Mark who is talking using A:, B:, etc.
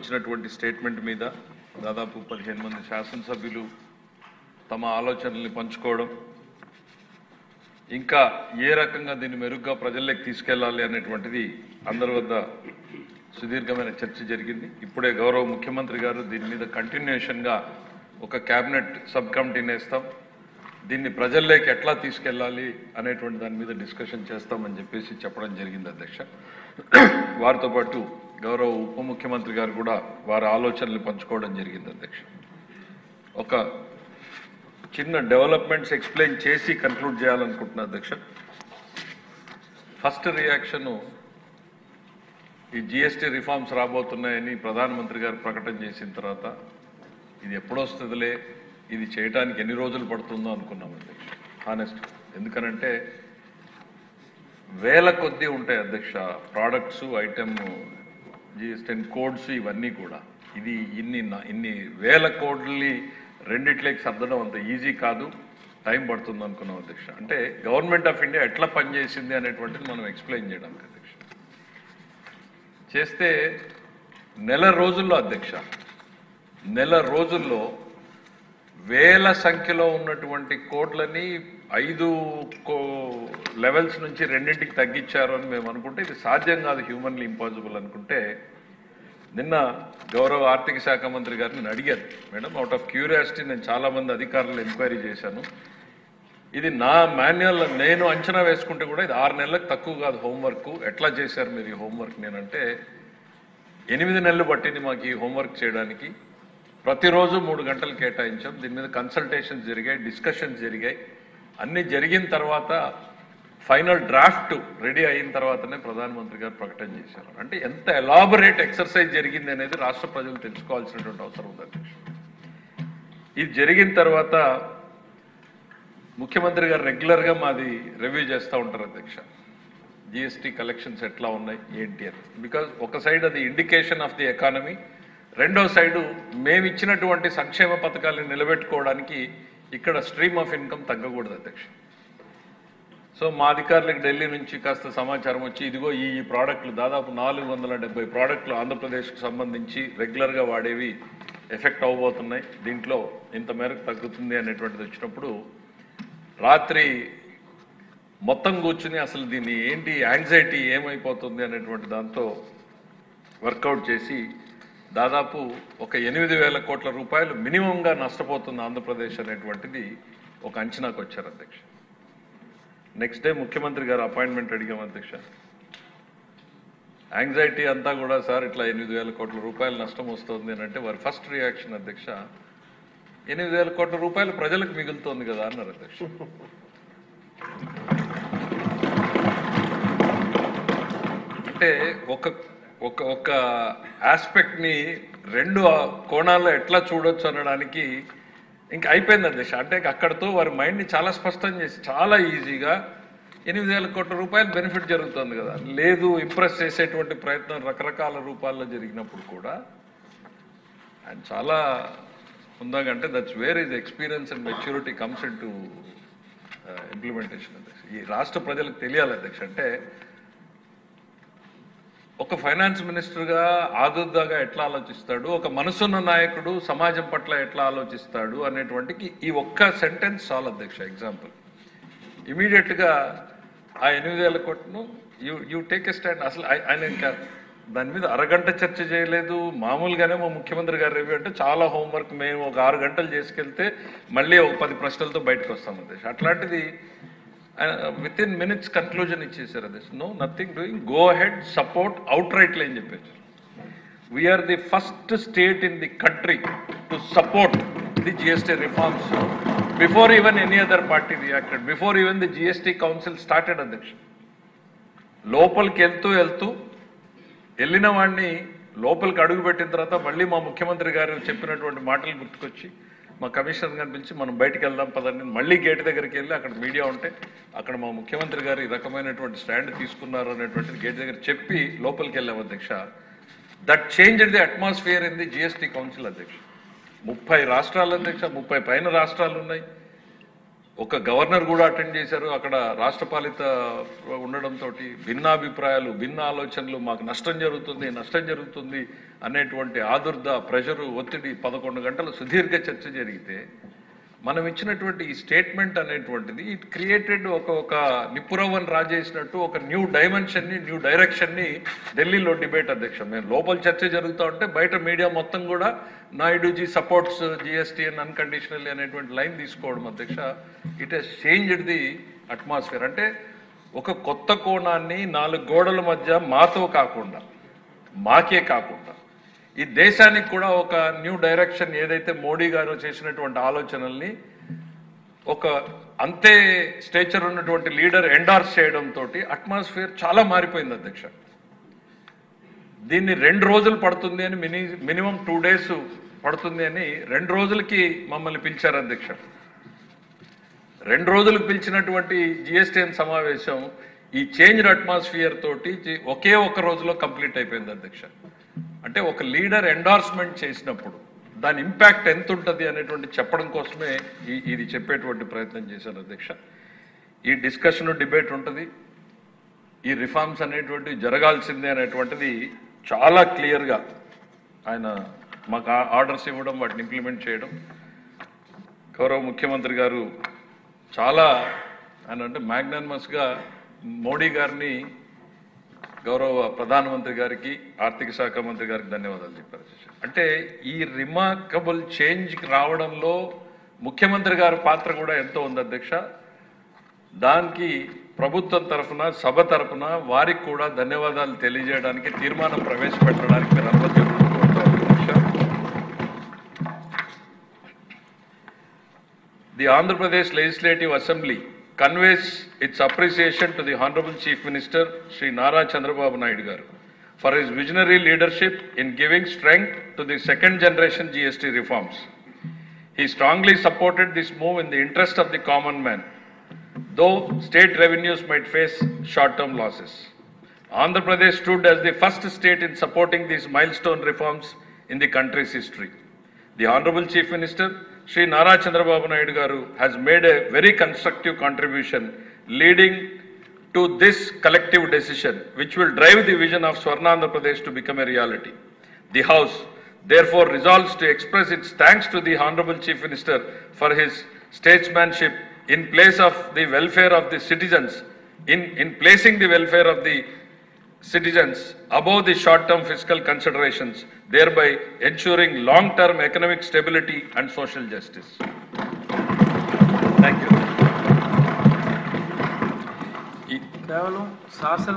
A: ఇచ్చినటువంటి స్టేట్మెంట్ మీద దాదాపు 15 మంది శాసనసభ్యులు తమ ఆలోచనల్ని పంచుకోవడం, ఇంకా ఏ రకంగా దీన్ని మెరుగ్గా ప్రజల్లోకి తీసుకెళ్లాలి అనేటువంటిది అందరి వద్ద సుదీర్ఘమైన చర్చ జరిగింది. ఇప్పుడే గౌరవ ముఖ్యమంత్రి గారు దీని మీద కంటిన్యూషన్గా ఒక కేబినెట్ సబ్ కమిటీని వేస్తాం, దీన్ని ప్రజల్లోకి ఎట్లా తీసుకెళ్లాలి అనేటువంటి దాని మీద డిస్కషన్ చేస్తామని చెప్పేసి చెప్పడం జరిగింది అధ్యక్ష. వారితో పాటు గౌరవ ఉప ముఖ్యమంత్రి గారు కూడా వారి ఆలోచనలు పంచుకోవడం జరిగింది అధ్యక్ష. ఒక చిన్న డెవలప్మెంట్స్ ఎక్స్ప్లెయిన్ చేసి కన్క్లూడ్ చేయాలనుకుంటున్నా అధ్యక్ష. ఫస్ట్ రియాక్షన్, ఈ జిఎస్టీ రిఫార్మ్స్ రాబోతున్నాయని ప్రధానమంత్రి గారు ప్రకటన చేసిన తర్వాత ఇది ఎప్పుడొస్తుందిలే, ఇది చేయడానికి ఎన్ని రోజులు పడుతుందో అనుకున్నాం అధ్యక్ష. హానెస్ట్, ఎందుకనంటే వేల కొద్దీ ఉంటాయి అధ్యక్ష ప్రోడక్ట్స్, ఐటమ్ జిఎస్టీ కోడ్స్, ఇవన్నీ కూడా. ఇది ఇన్ని వేల కోడ్లని రెండిట్లకి సర్దడం అంత ఈజీ కాదు, టైం పడుతుంది అనుకున్నాం అధ్యక్ష. అంటే గవర్నమెంట్ ఆఫ్ ఇండియా ఎట్లా పనిచేసింది అనేటువంటిది మనం ఎక్స్ప్లెయిన్ చేయడానికి అధ్యక్ష. చేస్తే నెల రోజుల్లో అధ్యక్ష, నెల రోజుల్లో వేల సంఖ్యలో ఉన్నటువంటి కోడ్లని 5 లెవెల్స్ నుంచి 2కి తగ్గించారు అని మేము అనుకుంటే ఇది సాధ్యం కాదు, హ్యూమన్లీ ఇంపాసిబుల్ అనుకుంటే, నిన్న గౌరవ ఆర్థిక శాఖ మంత్రి గారిని నేను అడిగాను, మేడం అవుట్ ఆఫ్ క్యూరియాసిటీ నేను చాలామంది అధికారులు ఎంక్వైరీ చేశాను, ఇది నా మాన్యువల్ నేను అంచనా వేసుకుంటే కూడా ఇది 6 నెలలకు తక్కువ కాదు హోంవర్క్, ఎట్లా చేశారు మీరు ఈ హోంవర్క్? నేనంటే 8 నెలలు పట్టింది మాకు ఈ హోంవర్క్ చేయడానికి, ప్రతిరోజు 3 గంటలు కేటాయించాం, దీని మీద కన్సల్టేషన్స్ జరిగాయి, డిస్కషన్స్ జరిగాయి, అన్నీ జరిగిన తర్వాత ఫైనల్ డ్రాఫ్ట్ రెడీ అయిన తర్వాతనే ప్రధానమంత్రి గారు ప్రకటన చేశారు. అంటే ఎంత ఎలాబొరేట్ ఎక్సర్సైజ్ జరిగింది అనేది రాష్ట్ర ప్రజలు తెలుసుకోవాల్సినటువంటి అవసరం ఉంది అధ్యక్ష. ఇది జరిగిన తర్వాత ముఖ్యమంత్రి గారు రెగ్యులర్గా మాది రివ్యూ చేస్తూ ఉంటారు అధ్యక్ష, జిఎస్టీ కలెక్షన్స్ ఎట్లా ఉన్నాయి ఏంటి అని. బికాజ్ ఒక సైడ్ అది ఇండికేషన్ ఆఫ్ ది ఎకానమీ, రెండో సైడు మేము ఇచ్చినటువంటి సంక్షేమ పథకాలను నిలబెట్టుకోవడానికి ఇక్కడ స్ట్రీమ్ ఆఫ్ ఇన్కమ్ తగ్గకూడదు అధ్యక్ష. సో మా అధికారులకు ఢిల్లీ నుంచి కాస్త సమాచారం వచ్చి, ఇదిగో ఈ ప్రోడక్ట్లు దాదాపు 470 ప్రోడక్ట్లు ఆంధ్రప్రదేశ్కు సంబంధించి రెగ్యులర్గా వాడేవి ఎఫెక్ట్ అవ్వబోతున్నాయి, దీంట్లో ఇంత మేరకు తగ్గుతుంది అనేటువంటిది వచ్చినప్పుడు రాత్రి మొత్తం కూర్చుని అసలు దీన్ని ఏంటి యాంగ్జైటీ ఏమైపోతుంది అనేటువంటి దాంతో వర్కౌట్ చేసి దాదాపు ఒక 8,000 కోట్ల రూపాయలు మినిమంగా నష్టపోతుంది ఆంధ్రప్రదేశ్ అనేటువంటిది ఒక అంచనాకు వచ్చారు అధ్యక్ష. నెక్స్ట్ డే ముఖ్యమంత్రి గారు అపాయింట్మెంట్ అడిగాం అధ్యక్ష. యాంగ్జైటీ అంతా కూడా సార్ ఇట్లా 8,000 కోట్ల రూపాయలు నష్టం వస్తుంది అని అంటే వారి ఫస్ట్ రియాక్షన్ అధ్యక్ష, 8,000 కోట్ల రూపాయలు ప్రజలకు మిగులుతోంది కదా అన్నారు అధ్యక్ష. అంటే ఒక ఆస్పెక్ట్ని 2 కోణాల్లో ఎట్లా చూడొచ్చు అనడానికి ఇంకా అయిపోయింది అధ్యక్ష. అంటే అక్కడతో వారి మైండ్ని చాలా స్పష్టం చేసి చాలా ఈజీగా 8,000 కోట్ల రూపాయలు బెనిఫిట్ జరుగుతుంది కదా, లేదు ఇంప్రెస్ చేసేటువంటి ప్రయత్నం రకరకాల రూపాల్లో జరిగినప్పుడు కూడా ఆయన చాలా ఉందాగంటే that's where is experience and maturity comes in to implementation అధ్యక్ష. ఈ రాష్ట్ర ప్రజలకు తెలియాలి అధ్యక్ష. అంటే ఒక ఫైనాన్స్ మినిస్టర్గా ఆదుర్దాగా ఎట్లా ఆలోచిస్తాడు, ఒక మనసున్న నాయకుడు సమాజం పట్ల ఎట్లా ఆలోచిస్తాడు అనేటువంటికి ఈ ఒక్క సెంటెన్స్ చాలు అధ్యక్ష ఎగ్జాంపుల్. ఇమీడియట్గా ఆ 8,000 కోట్లను యూ టేక్ ఎ స్టాండ్. అసలు ఆయన ఇంకా దాని మీద అరగంట చర్చ చేయలేదు. మామూలుగానే మా ముఖ్యమంత్రి గారు రివ్యూ అంటే చాలా హోంవర్క్, మేము ఒక 6 గంటలు చేసుకెళ్తే మళ్ళీ ఒక 10 ప్రశ్నలతో బయటకు వస్తాం అధ్యక్ష. అట్లాంటిది విత్ ఇన్ మినిట్స్ కన్క్లూజన్ ఇచ్చేసారు అధ్యక్ష. No nothing doing, go ahead, support outrightly అని చెప్పేసి. We are the first state in the country to support the GST reforms before even any other party reacted, before even the GST council started అధ్యక్ష. లోపలికి వెళ్తూ వెళ్ళిన వాడిని లోపలికి అడుగు పెట్టిన తర్వాత మళ్ళీ మా ముఖ్యమంత్రి గారు చెప్పినటువంటి మాటలు గుర్తుకొచ్చి మా కమిషనర్ గారిని పిలిచి మనం బయటికి వెళ్దాం పదండి, మళ్ళీ గేట్ దగ్గరికి వెళ్ళి అక్కడ మీడియా ఉంటే అక్కడ మా ముఖ్యమంత్రి గారు ఈ రకమైనటువంటి స్టాండ్ తీసుకున్నారు అనేటువంటిది గేట్ దగ్గర చెప్పి లోపలికి వెళ్ళాం అధ్యక్ష. That changed the atmosphere in the GST council అధ్యక్ష. 30 రాష్ట్రాలు అధ్యక్ష, 30 పైన రాష్ట్రాలు ఉన్నాయి. ఒక గవర్నర్ కూడా అటెండ్ చేశారు. అక్కడ రాష్ట్రపాలిత ఉండడంతో భిన్నాభిప్రాయాలు, భిన్న ఆలోచనలు, మాకు నష్టం జరుగుతుంది అనేటువంటి ఆదుర్ద, ప్రెషరు, ఒత్తిడి 11 గంటల సుదీర్ఘ చర్చ జరిగితే మనం ఇచ్చినటువంటి ఈ స్టేట్మెంట్ అనేటువంటిది ఇట్ క్రియేటెడ్ ఒక నిపురవన్ రాజేసినట్టు ఒక న్యూ డైమెన్షన్ని, న్యూ డైరెక్షన్ని ఢిల్లీలో డిబేట్ అధ్యక్ష. మేము లోపల చర్చ జరుగుతూ ఉంటే బయట మీడియా మొత్తం కూడా నాయుడుజీ సపోర్ట్స్ జిఎస్టీ అండ్ అన్కండిషనల్ అనేటువంటి లైన్ తీసుకోవడం అధ్యక్ష. It has changed the atmosphere. అంటే ఒక కొత్త కోణాన్ని 4 గోడల మధ్య మాకే కాకుండా ఈ దేశానికి కూడా ఒక న్యూ డైరెక్షన్ ఏదైతే మోడీ గారు చేసినటువంటి ఆలోచనల్ని ఒక అంతే స్టేచర్ ఉన్నటువంటి లీడర్ ఎండార్స్ చేయడంతో అట్మాస్ఫియర్ చాలా మారిపోయింది అధ్యక్ష. దీన్ని 2 రోజులు పడుతుంది అని మినిమం 2 days పడుతుంది అని 2 రోజులకి మమ్మల్ని పిలిచారు అధ్యక్ష. 2 రోజులకు పిలిచినటువంటి జిఎస్టీఎన్ సమావేశం ఈ చేంజ్డ్ అట్మాస్ఫియర్ తోటి ఒకే రోజులో కంప్లీట్ అయిపోయింది అధ్యక్ష. అంటే ఒక లీడర్ ఎండార్స్మెంట్ చేసినప్పుడు దాని ఇంపాక్ట్ ఎంత ఉంటుంది అనేటువంటి చెప్పడం కోసమే ఇది చెప్పేటువంటి ప్రయత్నం చేశాను అధ్యక్ష. ఈ డిస్కషన్ డిబేట్ ఉంటుంది, ఈ రిఫార్మ్స్ అనేటువంటివి జరగాల్సిందే అనేటువంటిది చాలా క్లియర్గా ఆయన మాకు ఆర్డర్స్ ఇవ్వడం, వాటిని ఇంప్లిమెంట్ చేయడం. గౌరవ ముఖ్యమంత్రి గారు చాలా ఆయన అంటే మ్యాగ్నానిమస్గా మోడీ గారిని, గౌరవ ప్రధానమంత్రి గారికి, ఆర్థిక శాఖ మంత్రి గారికి ధన్యవాదాలు చెప్పారు. అంటే ఈ రిమార్కబుల్ చేంజ్ రావడంలో ముఖ్యమంత్రి గారి పాత్ర కూడా ఎంతో ఉంది అధ్యక్ష. దానికి ప్రభుత్వం తరఫున, సభ తరఫున వారికి కూడా ధన్యవాదాలు తెలియజేయడానికి, తీర్మానం ప్రవేశపెట్టడానికి మీరు అనుమతి కోరుతాం అధ్యక్ష. The Andhra Pradesh legislative assembly conveys its appreciation to the Honorable Chief Minister Shri Nara Chandrababu Naidu Garu for his visionary leadership in giving strength to the second generation GST reforms. He strongly supported this move in the interest of the common man, though state revenues might face short-term losses. Andhra Pradesh stood as the first state in supporting these milestone reforms in the country's history. The Honorable Chief Minister Shri Nara Chandrababu Naidu Garu has made a very constructive contribution leading to this collective decision which will drive the vision of Swarna Andhra Pradesh to become a reality. The House therefore resolves to express its thanks to the Honorable Chief Minister for his statesmanship in place of the welfare of the citizens, in placing the welfare of the citizens above the short-term fiscal considerations, thereby ensuring long-term economic stability and social justice. Thank you.